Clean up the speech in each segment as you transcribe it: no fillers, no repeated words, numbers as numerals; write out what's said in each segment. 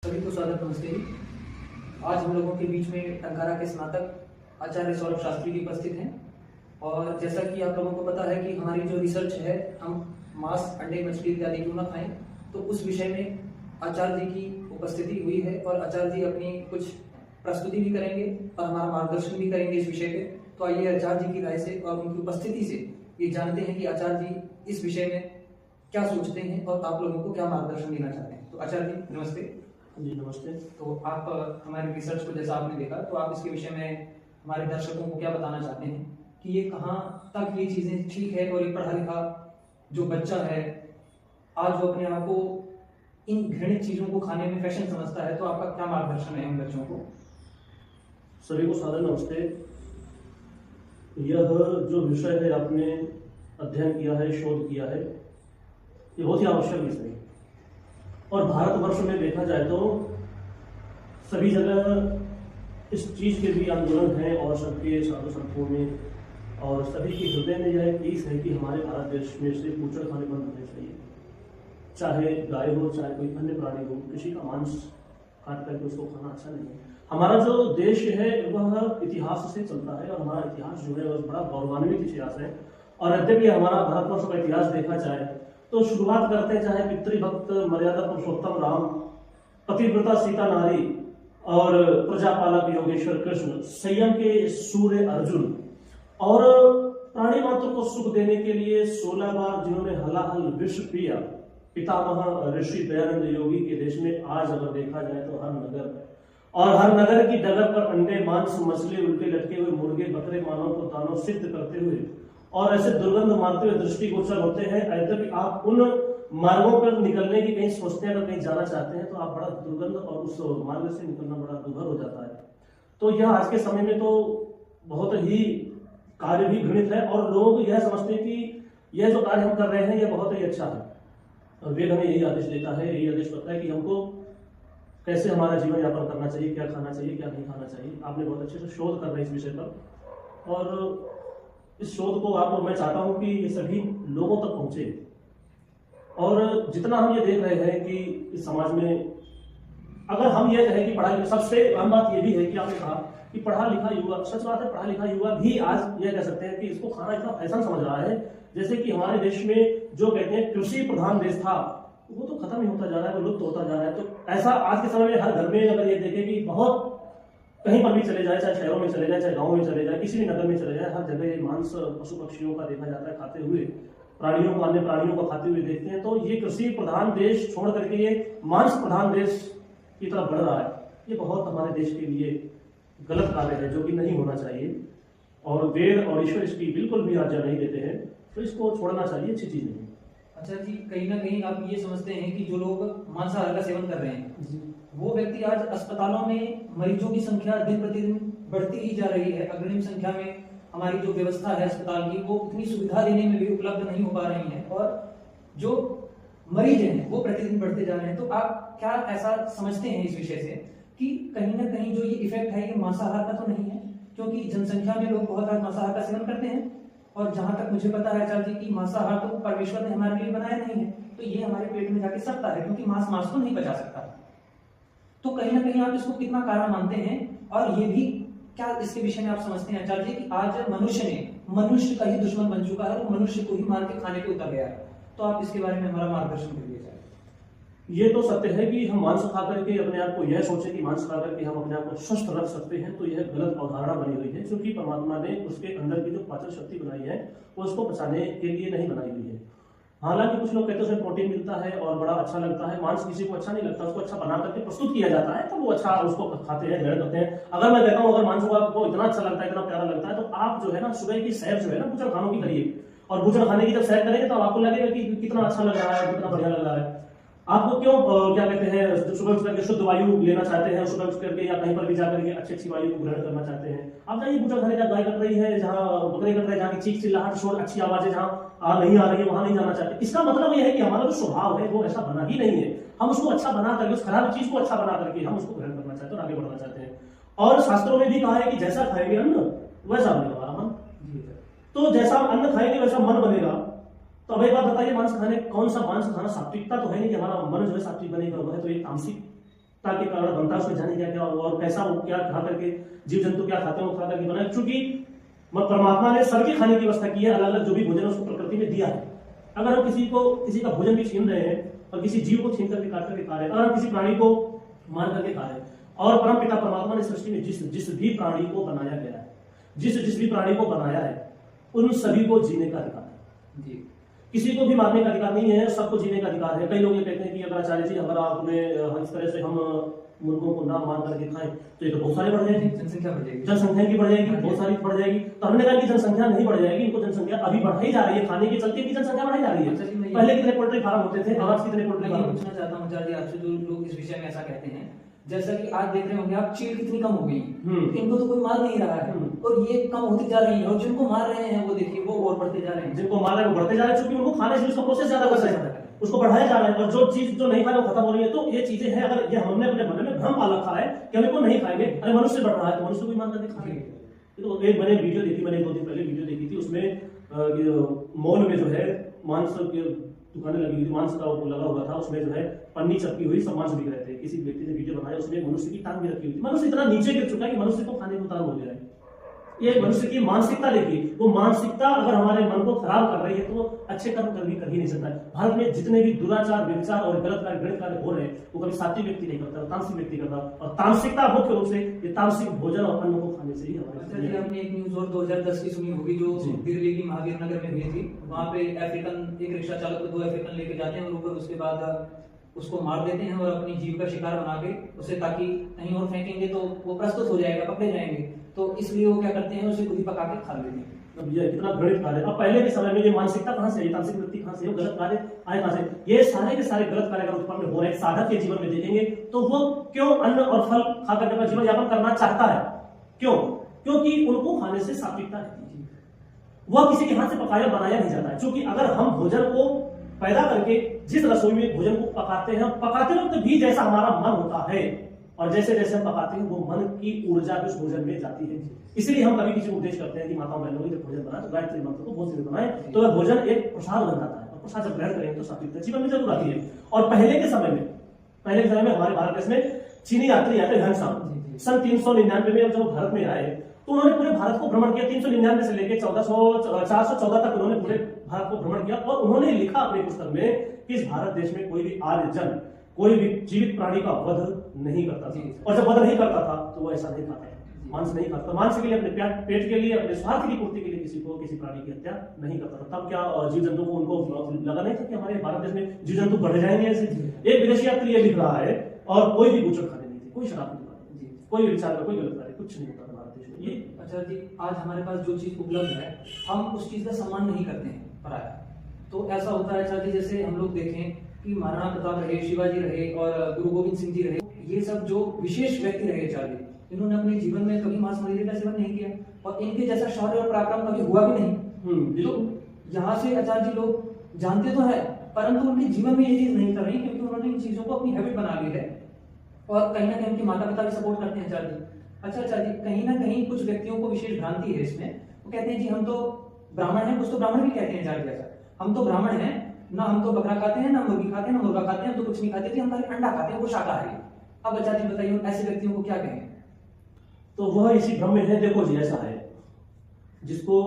सभी को स्वागत नमस्ते। आज हम लोगों के बीच में टंकारा के स्नातक आचार्य सौरभ शास्त्री जी उपस्थित हैं और जैसा कि आप लोगों को पता है कि हमारी जो रिसर्च है हम मांस, अंडे, मछली इत्यादि क्यों ना खाएं, तो उस विषय में आचार्य जी की उपस्थिति हुई है और आचार्य जी अपनी कुछ प्रस्तुति भी करेंगे और हमारा मार्गदर्शन भी करेंगे इस विषय पे। तो आइए आचार्य जी की राय से और उनकी उपस्थिति से ये जानते हैं कि आचार्य जी इस विषय में क्या सोचते हैं और आप लोगों को क्या मार्गदर्शन देना चाहते हैं। तो आचार्य जी नमस्ते। जी नमस्ते। तो आप हमारे रिसर्च को जैसा आपने देखा, तो आप इसके विषय में हमारे दर्शकों को क्या बताना चाहते हैं कि ये कहाँ तक ये चीजें ठीक है और एक पढ़ा लिखा जो बच्चा है आज वो अपने आप को इन घृणित चीजों को खाने में फैशन समझता है, तो आपका क्या मार्गदर्शन है इन बच्चों को? सभी को सादर नमस्ते। यह जो विषय है आपने अध्ययन किया है, शोध किया है, ये बहुत ही आवश्यक विषय है और भारतवर्ष में देखा जाए तो सभी जगह इस चीज के भी आंदोलन है और सबके साधु संतों में और सभी के हृदय में यह चीज है कि हमारे भारत देश में सिर्फ बूचड़ खाने बंद होने चाहिए। चाहे गाय हो, चाहे कोई अन्य प्राणी हो, किसी का मांस काट करके उसको खाना अच्छा नहीं है। हमारा जो देश है वह इतिहास से चलता है और हमारा इतिहास जो है वह बड़ा गौरवान्वित इतिहास है और यद्यपि हमारा भारतवर्ष का इतिहास देखा जाए तो शुरुआत करते चाहे पितृभक्त मर्यादा पुरुषोत्तम राम, पतिव्रता सीता नारी और प्रजापालक योगेश्वर कृष्ण, संयम के सूर्य अर्जुन और प्राणी मात्र को सुख देने के लिए 16 बार जिन्होंने हलाहल विष पिया पितामह ऋषि दयानंद योगी के देश में आज अगर देखा जाए तो हर नगर की डगर पर अंडे, मांस, मछली, उल्टे लटके हुए मुर्गे, बकरे मानव को दानव सिद्ध करते हुए और ऐसे दुर्गंध मारते हुए दृष्टिगोचर होते हैं। यद्यपि आप उन मार्गों पर निकलने की कहीं सोचते हैं, अगर कहीं जाना चाहते हैं तो आप बड़ा दुर्गंध और उस मार्ग से निकलना बड़ा दुभर हो जाता है। तो यह आज के समय में तो बहुत ही कार्य भी घृणित है और लोग यह समझते हैं कि यह जो कार्य हम कर रहे हैं यह बहुत ही अच्छा है और वेद हमें यही आदेश देता है, यही आदेश करता है कि हमको कैसे हमारा जीवन यापन करना चाहिए, क्या खाना चाहिए, क्या नहीं खाना चाहिए। आपने बहुत अच्छे से शोध कर रहे हैं इस विषय पर और इस शोध को आप मैं चाहता हूं कि ये सभी लोगों तक पहुंचे और जितना हम ये देख रहे हैं कि इस समाज में अगर हम ये कहें कि पढ़ाई, सबसे अहम बात ये भी है कि आपने कहा कि पढ़ा लिखा युवा, सच बात है, पढ़ा लिखा युवा भी आज ये कह सकते हैं कि इसको खाना इतना फैशन समझ रहा है जैसे कि हमारे देश में जो कहते हैं कृषि प्रधान देश था वो तो खत्म ही होता जा रहा है, वो लुप्त होता जा रहा है। तो ऐसा आज के समय में हर घर में अगर ये देखें कि बहुत कहीं पर भी चले जाए, चाहे शहरों में चले जाए, चाहे गाँव में चले जाए, किसी भी नगर में चले जाए, हर जगह ये मांस पशु पक्षियों का देखा जाता है खाते हुए, प्राणियों को, अन्य प्राणियों को खाते हुए देखते हैं। तो ये कृषि प्रधान देश छोड़ करके ये मांस प्रधान देश की तरफ बढ़ रहा है। ये बहुत हमारे देश के लिए गलत कार्य है जो कि नहीं होना चाहिए और वेद और ईश्वर इसकी बिल्कुल भी आज्ञा नहीं देते हैं, तो इसको छोड़ना चाहिए, अच्छी चीज नहीं। अच्छा जी, कहीं ना कहीं आप ये समझते हैं कि जो लोग मांसाहार का सेवन कर रहे हैं वो व्यक्ति आज अस्पतालों में मरीजों की संख्या दिन प्रतिदिन बढ़ती ही जा रही है, अग्रिम संख्या में हमारी जो व्यवस्था है अस्पताल की वो उतनी सुविधा देने में भी उपलब्ध नहीं हो पा रही है और जो मरीज हैं वो प्रतिदिन बढ़ते जा रहे हैं। तो आप क्या ऐसा समझते हैं इस विषय से कि कहीं ना कहीं जो ये इफेक्ट है ये मांसाहार का तो नहीं है, क्योंकि जनसंख्या में लोग बहुत आज मांसाहार का सेवन करते हैं और जहां तक मुझे पता है आचार्य जी की मांसाहार तो परमेश्वर ने हमारे लिए बनाया नहीं है, तो ये हमारे पेट में जाके सकता है क्योंकि मांस को नहीं पचा सकता। तो कहीं ना कहीं आप इसको कितना कारण मानते हैं और ये भी क्या इसके विषय में आप समझते हैं आचार्य जी कि आज मनुष्य का ही दुश्मन बन चुका है और मनुष्य को ही मार के खाने पे उतर गया है, तो आप इसके बारे में हमारा मार्गदर्शन करिए। ये तो सत्य है कि हम मांस खा करके अपने आप को यह सोचे कि मांस खा करके हम अपने आप को स्वस्थ रख सकते हैं, तो यह गलत अवधारणा बनी हुई है, क्योंकि परमात्मा ने उसके अंदर की जो पाचन शक्ति बनाई है वो उसको पचाने के लिए नहीं बनाई हुई है। हालांकि कुछ लोग कहते हैं उसमें प्रोटीन मिलता है और बड़ा अच्छा लगता है, मांस किसी को अच्छा नहीं लगता, उसको अच्छा बना करके प्रस्तुत किया जाता है तो वो अच्छा उसको खाते हैं, ग्रहण करते हैं। अगर मैं कहता हूँ अगर मांस को आपको इतना अच्छा लगता है, इतना प्यारा लगता है, तो आप जो है ना सुबह की सैर जो है ना बूचड़ खानों की करिए और बूचड़ खाने की जब सैर करेंगे तो आपको लगेगा कि कितना अच्छा लग रहा है, कितना बढ़िया लग रहा है। आपको क्यों क्या कहते हैं सुबह उठ करके शुद्ध वायु लेना चाहते हैं, सुबह उठ करके या कहीं पर भी जाकर के अच्छी वायु को ग्रहण करना चाहते हैं, आप जाइए बूचड़ खाने, जहाँ गाय कट रही है, जहाँ बकरे कट रहे हैं, जहाँ की चीख चिल्लाहट शोर अच्छी आवाजें जहाँ नहीं आ रही है वहां नहीं जाना चाहते। इसका मतलब यह है कि हमारा जो स्वभाव है वो ऐसा बना ही नहीं है। हम उसको अच्छा बना करके, उस खराब चीज को अच्छा बना करके हम उसको ग्रहण करना चाहते हैं और आगे बढ़ना चाहते हैं। और शास्त्रों में भी कहा है कि जैसा खाएंगे अन्न वैसा बनेगा हमारा मन। तो जैसा अन्न खाएंगे वैसा मन बनेगा। तो अब एक बात बताइए, मांस खाने, कौन सा मांस खाना सात्विकता तो है नहीं कि हमारा मन जो है सात्विक बनेगा, वह है तो एक तामसिक के कारण बनता है, उसमें जाने क्या क्या और कैसा वो क्या खा करके जीव जंतु क्या खाते हैं वो खा करके बना है। चूंकि परमात्मा ने सबके खाने की व्यवस्था की है, अलग अलग जो भी भोजन है उसको प्रकृति में दिया है। अगर हम किसी का भोजन भी छीन रहे हैं और किसी जीव को छीन करके काट करके खा रहे हैं, अगर हम किसी प्राणी को मार करके खा रहे हैं, और परम पिता परमात्मा ने सृष्टि में जिस भी प्राणी को बनाया गया है, जिस भी प्राणी को बनाया है, उन सभी को जीने का अधिकार है जी। किसी को भी मारने का अधिकार नहीं है, सबको जीने का अधिकार है। कई लोग ये कहते हैं कि अगर आचार्य जी अगर आपने इस तरह से हम मुर्गों को ना मार करके खाएं तो ये तो बहुत सारे बढ़ जाएंगे, जनसंख्या बढ़ जाएगी, जनसंख्या की बढ़ जाएगी, बहुत सारी बढ़ जाएगी। तो हमने कहा कि जनसंख्या नहीं बढ़ जाएगी, इनको जनसंख्या अभी बढ़ाई जा रही है, खाने के चलते की जनसंख्या बढ़ाई जा रही है। पहले कितने पोल्ट्री फार्म होते थे, आज कितने पोल्ट्री फार्म? पूछना चाहता हूँ आचार्य आपसे, जो लोग इस विषय में ऐसा कहते हैं, जैसा कि आज देख रहे होंगे आप चीड़ कितनी कम हो गई, इनको तो कोई मार नहीं रहा है और ये कम होती जा रही है, और जिनको मार रहे हैं वो देखिए वो और बढ़ते जा रहे हैं, जिनको मार रहे हैं वो बढ़ते जा रहे हैं, क्योंकि उनको खाने से उसका प्रोसेस ज्यादा कर रहा है, उसको बढ़ाया जा रहा है, और जो चीज जो नहीं खा रहे वो खत्म हो रही है। तो ये चीजें हैं, अगर ये हमने अपने मन में भ्रम पाल रखा है कि हम इनको नहीं खाएंगे, अरे मनुष्य बढ़ रहा है तो मनुष्य को मान करके खाएंगे। तो एक मैंने वीडियो देखी, मैंने 2 दिन पहले वीडियो देखी थी, उसमें मॉल में जो है मांस की दुकानें लगी हुई थी, मांस का लगा हुआ था, उसमें जो है पन्नी चपकी हुई सब मांस बिक रहे थे। किसी व्यक्ति ने वीडियो बनाया, उसमें मनुष्य की टांग भी रखी हुई थी। मनुष्य इतना नीचे गिर चुका है कि मनुष्य को खाने को उतार हो गया है। ये मनुष्य की मानसिकता देखिए, वो मानसिकता अगर हमारे मन को खराब कर रही है तो अच्छे कर्म कर ही नहीं सकता है। भारत में जितने भी दुराचार, व्यभिचार और गलत कार्य, घृणित कार्य हो रहे हैं, वो कभी सात्विक व्यक्ति नहीं करता, तामसिक व्यक्ति करता, और तामसिकता मुख्य रूप से ये तामसिक भोजन और अन्न को खाने से ही हमारे। आपने एक न्यूज और 2010 की सुनी होगी, जो दिल्ली की महावीर नगर में हुई थी। वहां पे अफ्रीकन एक रिक्शा चालक को 2 अफ्रीकन लेके जाते हैं और ऊपर उसके बाद उसको मार देते हैं और अपनी जीव का शिकार बना के उसे, ताकि कहीं और फेंकेंगे तो वो प्रस्तुत हो जाएगा, पकड़े जाएंगे, तो इसलिए वो क्या करते हैं, उसे खुद ही पका के खा लेते हैं। अब ये कितना घृणित कार्य है। अब पहले के समय में ये मानसिकता कहां से आई, तामसिक वृत्ति कहां से, गलत कार्य आए कहां से? ये सारे के सारे गलत कार्य अगर उत्पन्न हो रहे हैं साधक के जीवन में देखेंगे तो वो क्यों अन्न और फल खा करके अपना जीवन यापन करना चाहता है? क्यों? क्योंकि उनको खाने से सात्विकता रहती है, वह किसी के हाथ से पकाया बनाया नहीं जाता है। क्योंकि अगर हम भोजन को पैदा करके जिस रसोई में भोजन को पकाते हैं, पकाते वक्त भी जैसा हमारा मन होता है और जैसे जैसे हम पकाते हैं वो मन की ऊर्जा उस भोजन में जाती है। इसलिए हम कभी किसी को उपदेश करते हैं कि माताओं बहनों के भोजन बनाए तो गायत्री मंत्र को भोजन बनाए, तो वह भोजन एक प्रसाद बन जाता है, और प्रसाद जब ग्रहण करेंगे तो सात्विकता जीवन में जरूर आती है। और पहले के समय में हमारे भारत देश में चीनी यात्री आते ह्वेनसांग सन 399 में जब भारत में आए तो उन्होंने पूरे भारत को भ्रमण किया। 399 से लेकर 414 तक उन्होंने पूरे भारत को भ्रमण किया, और उन्होंने लिखा अपने पुस्तक में कि इस भारत देश में कोई भी आर्य जन कोई भी जीवित प्राणी का वध नहीं करता था, और जब वध नहीं करता था तो वो ऐसा नहीं खाता, मांस नहीं खाता, मांस के लिए, अपने पेट के लिए, अपने स्वार्थ की पूर्ति के लिए किसी प्राणी की हत्या नहीं करता था। तब क्या जीव जंतु को उनको लगा नहीं था कि हमारे भारत देश में जीव जंतु बढ़ जाएंगे ऐसे? एक विदेशी यात्री ये लिख रहा है, और कोई भी गुजर खाने नहीं थी, कोई शराब नहीं खाते, कोई विचार का कोई गलत कार्य कुछ नहीं होता भारत देश में। ये अच्छा जी, आज हमारे पास जो चीज उपलब्ध है हम उस चीज का सम्मान नहीं करते हैं पराया। तो ऐसा होता है अच्छा जी, जैसे हम लोग देखें कि महाराणा प्रताप रहे, शिवाजी रहे और गुरु गोविंद सिंह जी रहे, ये सब जो विशेष व्यक्ति रहे आचार्य, इन्होंने अपने जीवन में कभी मांस मदिरा का सेवन नहीं किया, और इनके जैसा शौर्य और पराक्रम कभी हुआ भी नहीं। तो यहाँ से आचार्य जी लोग जानते तो है, परंतु उनके जीवन में ये चीज नहीं कर रही, क्योंकि उन्होंने इन चीजों को अपनी हैबिट बना ली है, और कहीं ना कहीं उनके माता पिता भी सपोर्ट करते हैं आचार्य जी। अच्छा आचार्य जी, कहीं ना कहीं कुछ व्यक्तियों को विशेष भ्रांति है इसमें, वो कहते हैं जी हम तो ब्राह्मण हैं, कुछ तो ब्राह्मण भी कहते हैं आचार्य जी, हम तो ब्राह्मण हैं ना, हम तो बकरा खाते हैं, ना मुर्गी खाते हैं, ना मुर्गा खाते हैं, हम तो कुछ नहीं खाते थे, हम खाली अंडा खाते हैं, वो शाकाहारी है। अब आचार्य जी बताइए ऐसे व्यक्तियों को क्या कहें? तो वह इसी भ्रम में है। देखो जी, ऐसा है, जिसको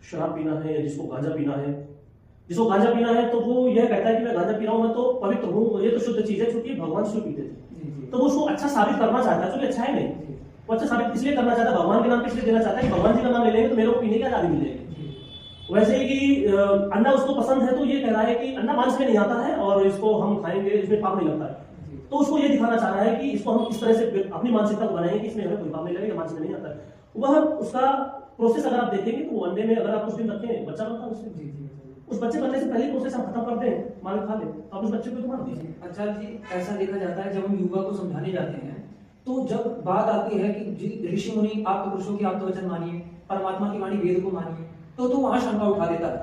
शराब पीना है या जिसको गांजा पीना है, जिसको गांजा पीना है तो वो यह कहता है कि मैं गांजा पी रहा हूं, मैं तो पवित्र हूं, ये तो शुद्ध चीज है, क्योंकि भगवान शिव पीते थे, तो वो उसको अच्छा साबित करना चाहता है, जो कि अच्छा है नहीं, वो अच्छा साबित इसलिए करना चाहता है, भगवान के नाम पे इसलिए देना चाहता है कि भगवान जी का नाम ले लेंगे तो मेरे को पीने की आजादी मिलेगी। वैसे ही कि अंडा उसको पसंद है, तो ये कह रहा है कि अंडा मांस में नहीं आता है और इसको हम खाएंगे, इसमें पाप नहीं लगता है, तो उसको ये दिखाना चाह रहा है कि इसको हम इस तरह से अपनी मानसिकता को बनाएंगे कि इसमें हमें कोई पाप नहीं लगेगा, मांस में नहीं आता है। वह उसका प्रोसेस अगर आप देखेंगे तो वो अंडे में अगर आप कुछ दिन रखें बच्चा बनता है उससे, उस बच्चे बनने से पहले प्रोसेस हम खत्म कर दें, मार खा ले, आप उस बच्चे को तो मार दीजिए। अच्छा जी, ऐसा देखा जाता है जब हम युवा को समझाने जाते हैं, तो जब बात आती है कि ऋषि मुनि आप तो पुरुषों की आप तो वचन मानिए, परमात्मा की वाणी वेद को मानिए, तो वहां शंका उठा देता है,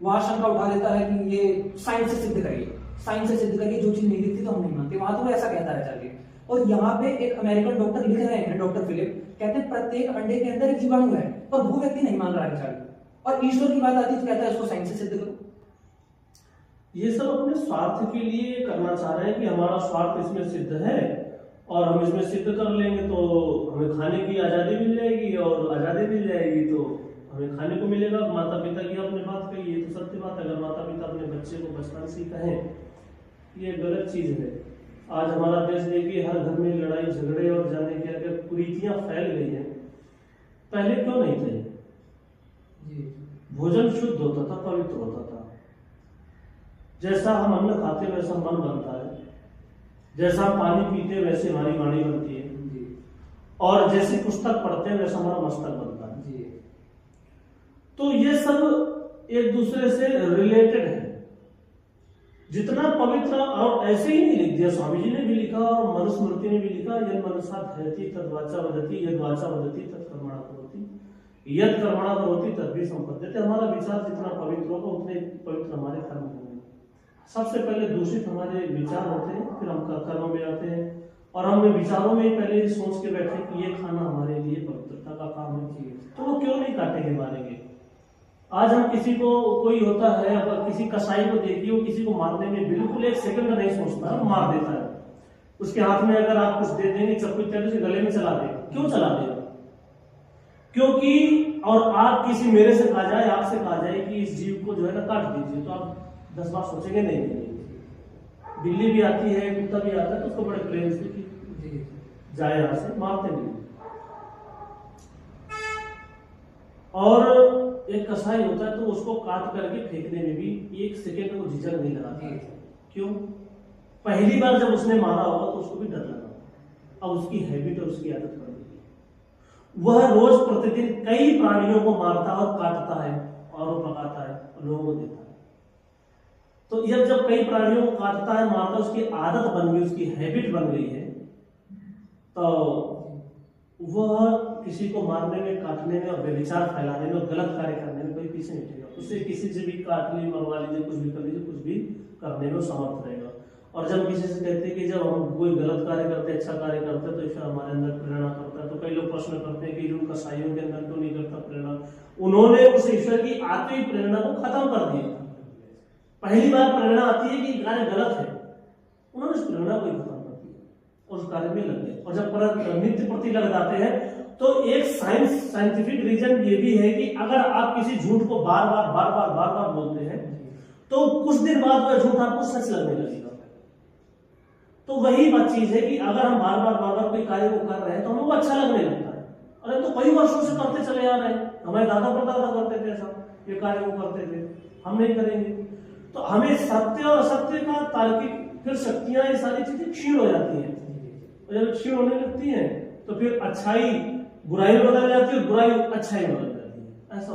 वहां शंका उठा देता है कि ये साइंस से सिद्ध करिए, साइंस से सिद्ध करिए, जो चीज नहीं दिखती तो हम नहीं मानते, वहां तो ऐसा कहता है आचार्य। और यहाँ पे एक अमेरिकन डॉक्टर लिख रहे हैं, डॉक्टर फिलिप, कहते हैं प्रत्येक अंडे के अंदर एक जीवाणु है, पर वो व्यक्ति नहीं मान रहा है आचार्य, और ईश्वर की बात आती है तो कहता है इसको साइंस से सिद्ध करो। ये सब अपने स्वार्थ के लिए करना चाह रहे हैं कि हमारा स्वार्थ इसमें सिद्ध है और हम इसमें सिद्ध कर लेंगे तो हमें खाने की आज़ादी मिल जाएगी, और आज़ादी मिल जाएगी तो हमें खाने को मिलेगा। माता पिता की आपने बात कही, ये तो सत्य बात है। अगर माता पिता अपने बच्चे को बचपन से ही कहें, ये गलत चीज़ है। आज हमारा देश देखिए, हर घर में लड़ाई झगड़े और जाने क्या क्या कुरीतियाँ फैल गई हैं। पहले क्यों नहीं थे? भोजन शुद्ध होता था, पवित्र होता था। जैसा हम अन्न खाते वैसा मन बनता है, जैसा हम पानी पीते वैसे हमारी वाणी बनती है, और जैसी पुस्तक पढ़ते हैं वैसा हमारा मस्तक बनता है। तो ये सब एक दूसरे से रिलेटेड है। जितना पवित्र, और ऐसे ही नहीं लिख दिया, स्वामी जी ने भी लिखा और मनुस्मृति ने भी लिखा, यद मनसा धैर्यति तद वाचा वदति, यद वाचा वदति तद कर्मणा करोति, यद कर्मणा करोति तद भी संपद्यते। हमारा विचार जितना पवित्र होगा उतने पवित्र हमारे कर्म होंगे। सबसे पहले दूषित हमारे विचार होते हैं, फिर हम कर्मों में आते हैं, और हम विचारों में पहले सोच के बैठे कि ये खाना हमारे लिए पवित्रता का काम है, तो वो क्यों नहीं काटेंगे, मारेंगे। आज हम किसी को, कोई होता है, अगर किसी कसाई को देखिए, वो किसी को मारने में बिल्कुल एक सेकंड नहीं सोचता, मार देता है। उसके हाथ में अगर आप कुछ दे देंगे, चक्कू चले से गले में चला देगा। क्यों चला देगा? क्योंकि, और आप किसी मेरे से कहा जाए, आपसे कहा जाए कि इस जीव को जो है ना काट दीजिए, तो आप 10 बार सोचेंगे नहीं। बिल्ली भी आती है, कुत्ता भी आता है, तो उसको बड़े प्रेम से जाए, यहां से मारते नहीं। और एक कसाई होता है तो उसको काट करके फेंकने में भी एक सेकेंड को झिझक नहीं लगाता। क्यों? पहली बार जब उसने मारा होगा तो उसको भी डर लगा। अब उसकी हैबिट और उसकी आदत बन गई। वह रोज प्रतिदिन कई प्राणियों को मारता और काटता है और वो पकाता है और लोगों को देता है। तो यह जब कई प्राणियों को काटता है, मारता, उसकी आदत बन गई, उसकी हैबिट बन गई है, तो वह किसी को मारने में, काटने में और व्यभिचार फैलाने में, गलत कार्य करने में कोई पीछे नहीं रहेगा। उससे किसी से भी काट ली, मरवा लीजिए, कुछ भी कर लीजिए, कुछ भी करने में समर्थ रहेगा। और जब किसी से कहते हैं कि जब हम कोई गलत कार्य करते, अच्छा कार्य करते, तो ईश्वर हमारे अंदर प्रेरणा करता है। तो कई लोग प्रश्न करते हैं कि उन कसाईयों के अंदर क्यों नहीं करता प्रेरणा? उन्होंने उस ईश्वर की आती हुई प्रेरणा को खत्म कर दिया। पहली बार प्रेरणा आती है कि कार्य गलत है, उन्होंने उस प्रेरणा को खत्म कर दिया और उस कार्य में लग गए। और जब नित्य प्रति लग जाते हैं, तो एक साइंटिफिक रीजन ये भी है कि अगर आप किसी झूठ को बार बार बोलते हैं, तो कुछ दिन बाद वह झूठ आपको सच लगने लगेगा। तो वही बात चीज है कि अगर हम बार बार कोई कार्य को कर रहे हैं तो हमें वो अच्छा लगने लगता है। अरे तो कई वर्षों से करते चले आ रहे हैं, हमारे दादा परदादा करते थे ऐसा, ये कार्य वो करते थे, हम नहीं करेंगे। तो हमें सत्य और असत्य का तार्किक, फिर शक्तियां, ये सारी चीजें क्षीण हो जाती हैं। जब क्षीण होने लगती है तो फिर अच्छाई बुराई में बदल जाती है और बुराई अच्छाई में बदल जाती है। ऐसा